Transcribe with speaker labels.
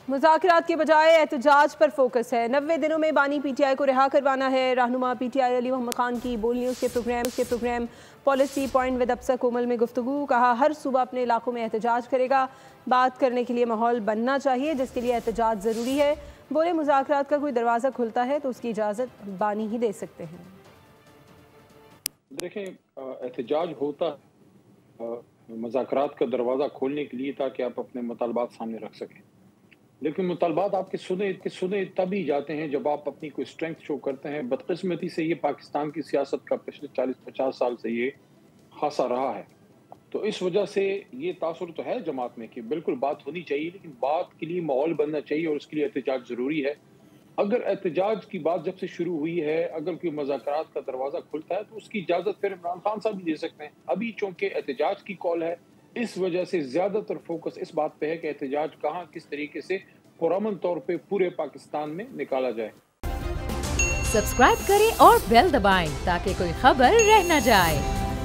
Speaker 1: मुज़ाकरात के बजाय एहतजाज पर फोकस है। 90 दिनों में बानी पीटीआई को रिहा करवाना है। रहनुमा पीटीआई अली मोहम्मद खान की बोलियों के प्रोग्राम पॉलिसी पॉइंट विद अफसर कोमल में गुफ्तगू। कहा हर सूबा अपने इलाकों में एहतजाज करेगा। बात करने के लिए माहौल बनना चाहिए जिसके लिए एहतजाज ज़रूरी है। बोले मुज़ाकरात का कोई दरवाज़ा खुलता है तो उसकी इजाज़त बानी ही दे सकते हैं।
Speaker 2: देखें, एहतजाज होता मुज़ाकरात का दरवाज़ा खोलने के लिए ताकि आप अपने मुतालबात सामने रख सकें, लेकिन मुतालबात आपके सुने तभी जाते हैं जब आप अपनी कोई स्ट्रेंथ शो करते हैं। बदकिस्मती से ये पाकिस्तान की सियासत का पिछले 40-50 साल से ये खासा रहा है, तो इस वजह से ये तासुर तो है जमात में कि बिल्कुल बात होनी चाहिए, लेकिन बात के लिए माहौल बनना चाहिए और उसके लिए एहतजाज ज़रूरी है। अगर एहतजाज की बात जब से शुरू हुई है, अगर कोई मुज़ाकरात का दरवाज़ा खुलता है तो उसकी इजाज़त फिर इमरान खान साहब भी दे सकते हैं। अभी चूँकि एहतजाज की कॉल है, इस वजह से ज़्यादातर फोकस इस बात पे है कि एहतजाज कहाँ किस तरीके से पुरअमन तौर पे पूरे पाकिस्तान में निकाला जाए।
Speaker 3: सब्सक्राइब करें और बेल दबाएं ताकि कोई खबर रह न जाए।